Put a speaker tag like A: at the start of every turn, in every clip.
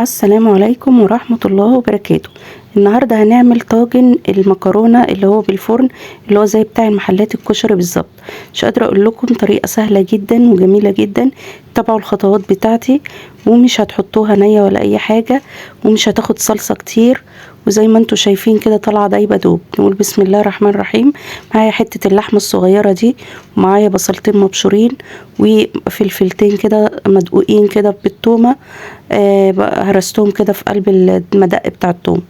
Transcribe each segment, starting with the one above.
A: السلام عليكم ورحمة الله وبركاته. النهاردة هنعمل طاجن المكرونة اللي هو بالفرن، اللي هو زي بتاع المحلات الكشري بالظبط. مش قادرة اقول لكم طريقة سهلة جدا وجميلة جدا. تابعوا الخطوات بتاعتي ومش هتحطوها نية ولا اي حاجة، ومش هتاخد صلصة كتير. وزي ما انتوا شايفين كده طالعة دايبة دوب. نقول بسم الله الرحمن الرحيم. معايا حتة اللحمة الصغيرة دي، ومعايا بصلتين مبشورين وفلفلتين كده مدقوقين كده بالتومة. هرستهم كده في قلب المدق بتاع التوم.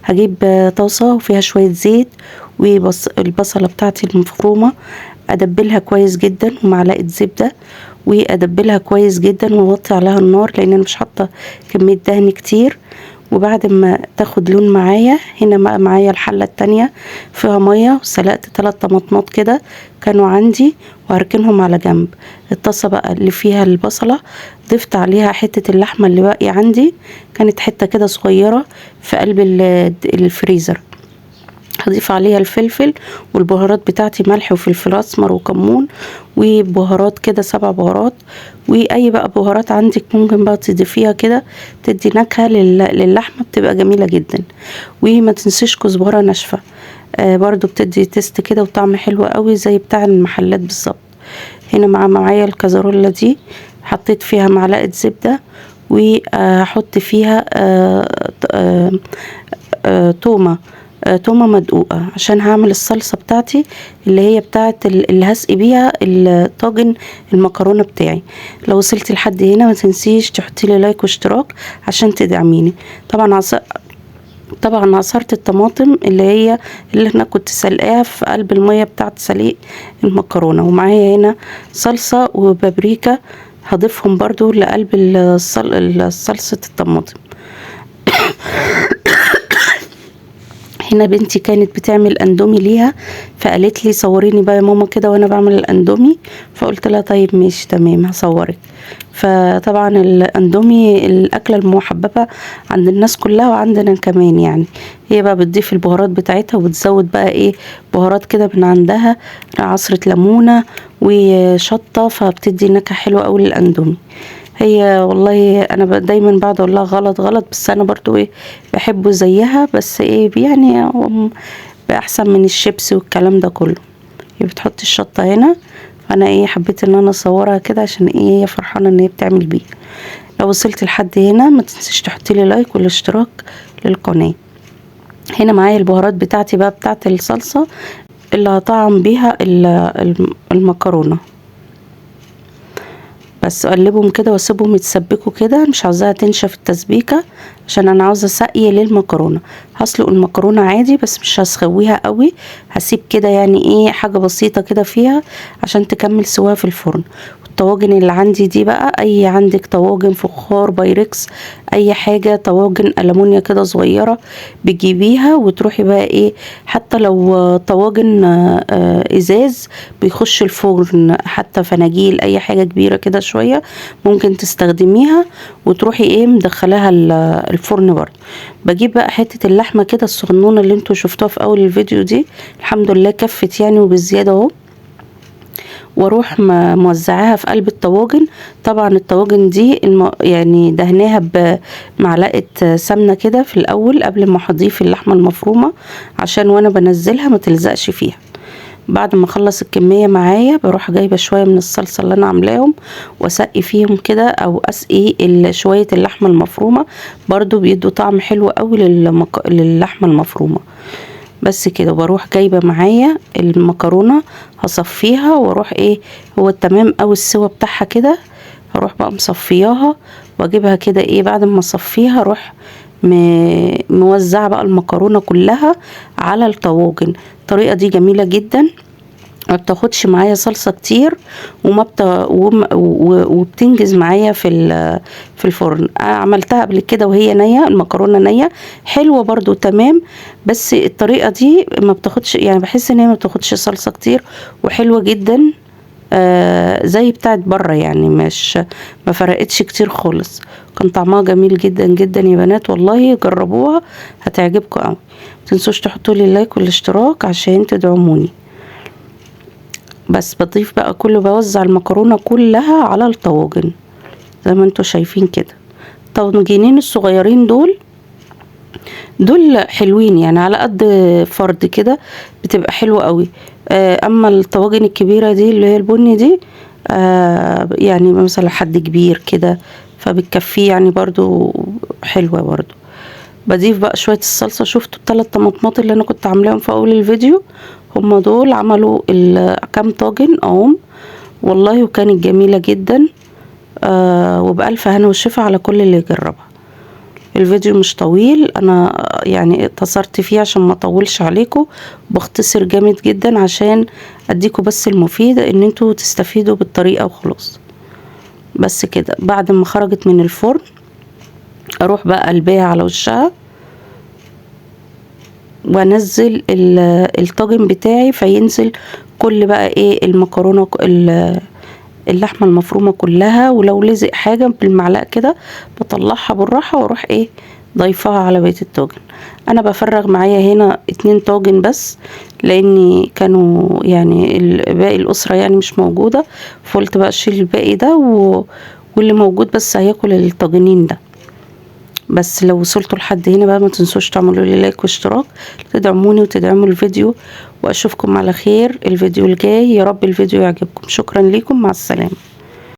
A: هجيب طاسة وفيها شوية زيت، والبصلة بتاعتي المفرومة ادبلها كويس جدا، ومعلقة زبدة وادبلها كويس جدا، واوطي عليها النار لان انا مش حاطة كمية دهن كتير. وبعد ما تاخد لون معايا، هنا معايا الحلة التانية فيها مية، وسلقت 3 طماطمات كده كانوا عندي وهركنهم على جنب. الطاسة بقى اللي فيها البصلة ضفت عليها حتة اللحمة اللي باقي عندي، كانت حتة كده صغيرة في قلب الفريزر. هضيف عليها الفلفل والبهارات بتاعتي، ملح وفلفل اسمر وكمون وبهارات كده 7 بهارات، واي بقى بهارات عندك ممكن بقى تضيفيها كده، تدي نكهة للحمة بتبقى جميلة جدا. وما تنسيش كزبرة ناشفة، برضو بتدي تيست كده وطعم حلو قوي زي بتاع المحلات بالظبط. هنا معايا الكزرولة دي، حطيت فيها معلقة زبدة، وهحط فيها تومة، تومة مدقوقة عشان هعمل الصلصة بتاعتي اللي هي بتاعت اللي هسقي بيها الطاجن المكرونة بتاعي. لو وصلتي لحد هنا ما تنسيش تحطي لي لايك واشتراك عشان تدعميني. طبعا عصرت الطماطم اللي انا كنت سلقاها في قلب المية بتاعت سليق المكرونة، ومعايا هنا صلصة وبابريكا هضيفهم برضو لقلب صلصة الطماطم. هنا بنتي كانت بتعمل اندومي ليها، فقالت لي صوريني بقى يا ماما كده وانا بعمل الاندومي، فقلت لها طيب ماشي تمام هصورك. فطبعا الاندومي الاكله المحببه عند الناس كلها وعندنا كمان يعني. هي بقى بتضيف البهارات بتاعتها وبتزود بقى ايه بهارات كده من عندها، عصرة ليمونه وشطه، فبتدي نكهه حلوه قوي للاندومي. هي والله انا دايما بعد اقول لها غلط غلط، بس انا برضو ايه بحبه زيها، بس ايه يعني هو احسن من الشيبسي والكلام ده كله. هي بتحط الشطة هنا، فانا ايه حبيت ان انا اصورها كده عشان ايه هي فرحانة ان هي بتعمل بيه. لو وصلت لحد هنا ما تنسيش تحطي لي لايك والاشتراك للقناة. هنا معايا البهارات بتاعتي بقى بتاعت الصلصة اللي هطعم بيها المكرونة. بس اقلبهم كده واسيبهم يتسبكوا كده، مش عاوزاها تنشف التسبيكه عشان انا عاوزه سقي للمكرونه. هسلق المكرونه عادي بس مش هسخويها قوي، هسيب كده يعني ايه حاجه بسيطه كده فيها عشان تكمل سواها في الفرن. الطواجن اللي عندي دي بقى، اي عندك طواجن فخار بايركس، اي حاجه طواجن ألمونيا كده صغيره بتجيبيها وتروحي بقى ايه، حتى لو طواجن ازاز بيخش الفرن، حتى فناجيل اي حاجه كبيره كده شويه ممكن تستخدميها وتروحي ايه مدخلاها الفرن برضه. بجيب بقى حته اللحمه كده الصغنونه اللي انتوا شفتوها في اول الفيديو دي، الحمد لله كفت يعني وبالزياده اهو، واروح موزعاها في قلب الطواجن. طبعا الطواجن دي يعني دهناها بمعلقه سمنه كده في الاول قبل ما هضيف اللحمه المفرومه، عشان وانا بنزلها ما تلزقش فيها. بعد ما اخلص الكميه معايا بروح جايبه شويه من الصلصه اللي انا عاملاهم واسقي فيهم كده، او اسقي شويه اللحمه المفرومه، برضو بيدوا طعم حلو قوي للحمه المفرومه. بس كده بروح جايبه معايا المكرونه هصفيها واروح ايه، هو تمام او السوا بتاعها كده، هروح بقى مصفياها واجيبها كده ايه بعد ما اصفيها اروح موزعه بقى المكرونه كلها على الطواجن. الطريقه دي جميله جدا، ما بتاخدش معايا صلصه كتير وبتنجز معايا في الفرن. أنا عملتها قبل كده وهي نيه، المكرونه نيه حلوه برضو تمام، بس الطريقه دي ما بتاخدش يعني بحس ان هي ما بتاخدش صلصه كتير وحلوه جدا زي بتاعت بره يعني، مش ما فرقتش كتير خالص. كان طعمها جميل جدا جدا يا بنات، والله جربوها هتعجبكم قوي. متنسوش تحطوا لي اللايك والاشتراك عشان تدعموني. بس بضيف بقى كله، بوزع المكرونة كلها على الطواجن زي ما انتوا شايفين كده. الطاجنين الصغيرين دول حلوين يعني على قد فرد كده، بتبقى حلوة قوي. اما الطواجن الكبيرة دي اللي هي البني دي يعني مثلا حد كبير كده فبتكفيه يعني برضو حلوة برضو. بضيف بقى شوية الصلصة. شفتوا ال3 طماطمات اللي انا كنت عاملاهم في اول الفيديو؟ هما دول عملوا كام طاجن اهم والله، وكانت جميلة جدا. وبألف هنا وشفا على كل اللي يجربها. الفيديو مش طويل، انا يعني اقتصرت فيه عشان ما اطولش عليكم، بختصر جامد جدا عشان اديكم بس المفيد ان انتوا تستفيدوا بالطريقة وخلاص. بس كده. بعد ما خرجت من الفرن اروح بقى قلبيها على وشها وانزل الطاجن بتاعي، فينزل كل بقى ايه المكرونة اللحمة المفرومة كلها. ولو لزق حاجة بالمعلقة كده بطلعها بالراحة واروح ايه ضيفها على بقية الطاجن. انا بفرغ معايا هنا 2 طاجن بس، لاني كانوا يعني باقي الاسرة يعني مش موجودة، فقلت بقى اشيل الباقي ده واللي موجود بس هياكل الطاجنين ده بس. لو وصلتوا لحد هنا بقى ما تنسوش تعملوا لي لايك واشتراك، تدعموني وتدعموا الفيديو، واشوفكم على خير الفيديو الجاي. يا رب الفيديو يعجبكم. شكرا لكم، مع السلامة.